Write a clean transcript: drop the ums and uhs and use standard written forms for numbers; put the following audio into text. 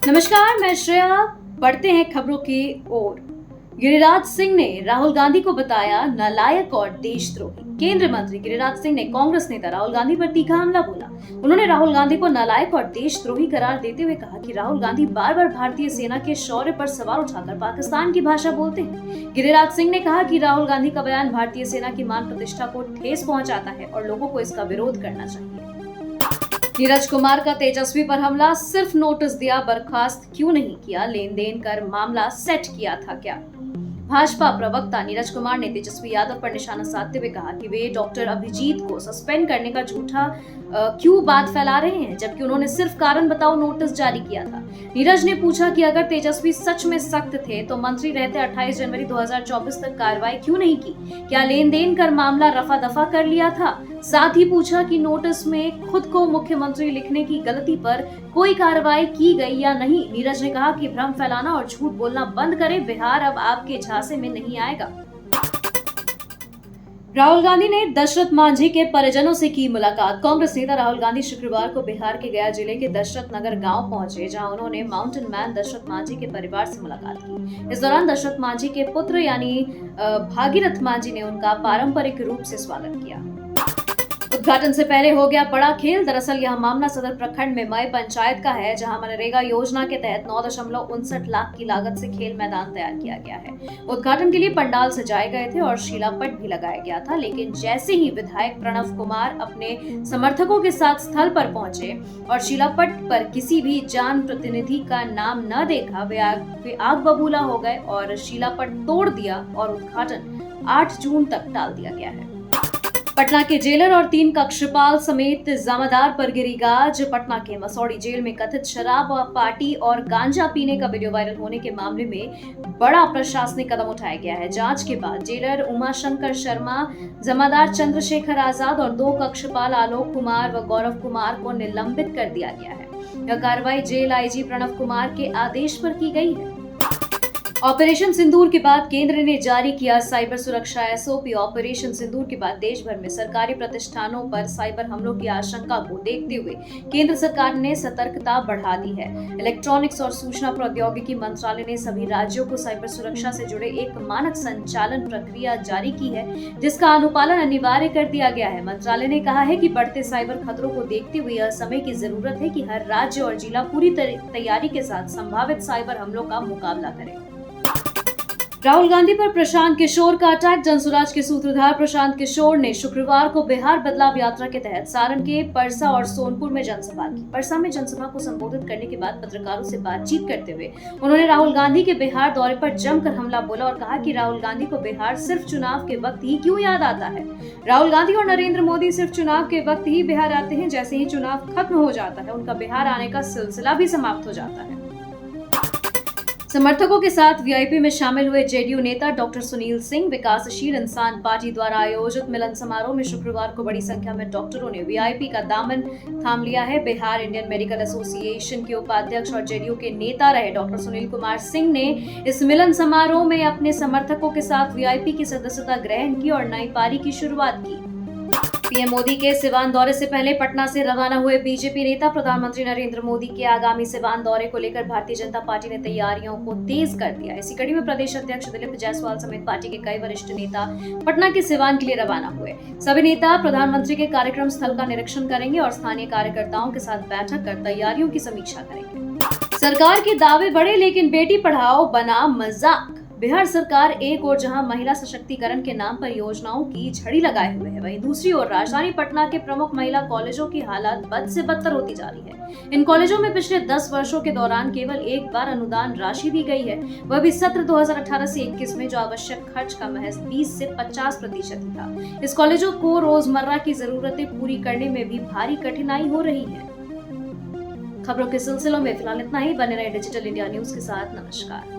नमस्कार, मैं श्रेया। बढ़ते हैं खबरों की ओर। गिरिराज सिंह ने राहुल गांधी को बताया नालायक और देशद्रोही। केंद्रीय मंत्री गिरिराज सिंह ने कांग्रेस नेता राहुल गांधी पर तीखा हमला बोला। उन्होंने राहुल गांधी को नालायक और देशद्रोही करार देते हुए कहा कि राहुल गांधी बार बार भारतीय सेना के शौर्य पर सवाल उठाकर पाकिस्तान की भाषा बोलते हैं। गिरिराज सिंह ने कहा कि राहुल गांधी का बयान भारतीय सेना की मान प्रतिष्ठा को ठेस पहुंचाता है और लोगों को इसका विरोध करना चाहिए। नीरज कुमार का तेजस्वी पर हमला, सिर्फ नोटिस दिया, बर्खास्त क्यों नहीं किया, लेन देन कर मामला सेट किया था क्या। भाजपा प्रवक्ता नीरज कुमार ने तेजस्वी यादव पर निशाना साधते हुए कहा कि वे डॉक्टर अभिजीत को सस्पेंड करने का झूठा क्यों बात फैला रहे हैं, जबकि उन्होंने सिर्फ कारण बताओ नोटिस जारी किया था। नीरज ने पूछा कि अगर तेजस्वी सच में सख्त थे तो मंत्री रहते 28 जनवरी 2024 तक कार्रवाई क्यों नहीं की, क्या लेन देन कर मामला रफा दफा कर लिया था। साथ ही पूछा कि नोटिस में खुद को मुख्यमंत्री लिखने की गलती पर कोई कार्रवाई की गई या नहीं। नीरज ने कहा कि भ्रम फैलाना और झूठ बोलना बंद करें, बिहार अब आपके झांसे में नहीं आएगा। राहुल गांधी ने दशरथ मांझी के परिजनों से की मुलाकात। कांग्रेस नेता राहुल गांधी शुक्रवार को बिहार के गया जिले के दशरथ नगर गांव पहुंचे, जहां उन्होंने माउंटेन मैन दशरथ मांझी के परिवार से मुलाकात की। इस दौरान दशरथ मांझी के पुत्र यानी भागीरथ मांझी ने उनका पारंपरिक रूप से स्वागत किया। उद्घाटन से पहले हो गया बड़ा खेल। दरअसल यह मामला सदर प्रखंड में मई पंचायत का है, जहां मनरेगा योजना के तहत 9.59 लाख की लागत से खेल मैदान तैयार किया गया है। उद्घाटन के लिए पंडाल सजाए गए थे और शिलापट भी लगाया गया था, लेकिन जैसे ही विधायक प्रणव कुमार अपने समर्थकों के साथ स्थल पर पहुंचे और शिलापट पर किसी भी जन प्रतिनिधि का नाम न देखा, वे आग बबूला हो गए और शिलापट तोड़ दिया और उद्घाटन 8 जून तक टाल दिया गया है। पटना के जेलर और 3 कक्षपाल समेत जमादार पर गिरी गाज। पटना के मसौड़ी जेल में कथित शराब पार्टी और गांजा पीने का वीडियो वायरल होने के मामले में बड़ा प्रशासनिक कदम उठाया गया है। जांच के बाद जेलर उमाशंकर शर्मा, जमादार चंद्रशेखर आजाद और 2 कक्षपाल आलोक कुमार व गौरव कुमार को निलंबित कर दिया गया है। यह कार्रवाई जेल आईजी प्रणव कुमार के आदेश पर की गई है। ऑपरेशन सिंदूर के बाद केंद्र ने जारी किया साइबर सुरक्षा एसओपी। ऑपरेशन सिंदूर के बाद देश भर में सरकारी प्रतिष्ठानों पर साइबर हमलों की आशंका को देखते हुए केंद्र सरकार ने सतर्कता बढ़ा दी है। इलेक्ट्रॉनिक्स और सूचना प्रौद्योगिकी मंत्रालय ने सभी राज्यों को साइबर सुरक्षा से जुड़े एक मानक संचालन प्रक्रिया जारी की है, जिसका अनुपालन अनिवार्य कर दिया गया है। मंत्रालय ने कहा है कि बढ़ते साइबर खतरों को देखते हुए यह समय की जरूरत है कि हर राज्य और जिला पूरी तैयारी के साथ संभावित साइबर हमलों का मुकाबला करे। राहुल गांधी पर प्रशांत किशोर का अटैक। जनसुराज के सूत्रधार प्रशांत किशोर ने शुक्रवार को बिहार बदलाव यात्रा के तहत सारण के परसा और सोनपुर में जनसभा की। परसा में जनसभा को संबोधित करने के बाद पत्रकारों से बातचीत करते हुए उन्होंने राहुल गांधी के बिहार दौरे पर जमकर हमला बोला और कहा कि राहुल गांधी को बिहार सिर्फ चुनाव के वक्त ही क्यों याद आता है। राहुल गांधी और नरेंद्र मोदी सिर्फ चुनाव के वक्त ही बिहार आते हैं, जैसे ही चुनाव खत्म हो जाता है उनका बिहार आने का सिलसिला भी समाप्त हो जाता है। समर्थकों के साथ वीआईपी में शामिल हुए जेडीयू नेता डॉक्टर सुनील सिंह। विकासशील इंसान पार्टी द्वारा आयोजित मिलन समारोह में शुक्रवार को बड़ी संख्या में डॉक्टरों ने वीआईपी का दामन थाम लिया है। बिहार इंडियन मेडिकल एसोसिएशन के उपाध्यक्ष और जेडीयू के नेता रहे डॉक्टर सुनील कुमार सिंह ने इस मिलन समारोह में अपने समर्थकों के साथ वीआईपी की सदस्यता ग्रहण की और नई पारी की शुरुआत की। पीएम मोदी के सिवान दौरे से पहले पटना से रवाना हुए बीजेपी नेता प्रधानमंत्री नरेंद्र मोदी के आगामी सिवान दौरे को लेकर भारतीय जनता पार्टी ने तैयारियों को तेज कर दिया। इसी कड़ी में प्रदेश अध्यक्ष दिलीप जायसवाल समेत पार्टी के कई वरिष्ठ नेता पटना के सिवान के लिए रवाना हुए। सभी नेता प्रधानमंत्री के कार्यक्रम स्थल का निरीक्षण करेंगे और स्थानीय कार्यकर्ताओं के साथ बैठक कर तैयारियों की समीक्षा करेंगे। सरकार के दावे बड़े, लेकिन बेटी पढ़ाओ बना मजाक। बिहार सरकार एक ओर जहां महिला सशक्तिकरण के नाम पर योजनाओं की झड़ी लगाए हुए है, वहीं दूसरी ओर राजधानी पटना के प्रमुख महिला कॉलेजों की हालत बद से बदतर होती जा रही है। इन कॉलेजों में पिछले 10 वर्षों के दौरान केवल एक बार अनुदान राशि दी गई है, वह भी सत्र 2018 से 21 में, जो आवश्यक खर्च का महज 20 से 50% ही था। इस कॉलेजों को रोजमर्रा की जरूरतें पूरी करने में भी भारी कठिनाई हो रही है। खबरों के सिलसिलों में फिलहाल इतना ही। बने रहे डिजिटल इंडिया न्यूज के साथ। नमस्कार।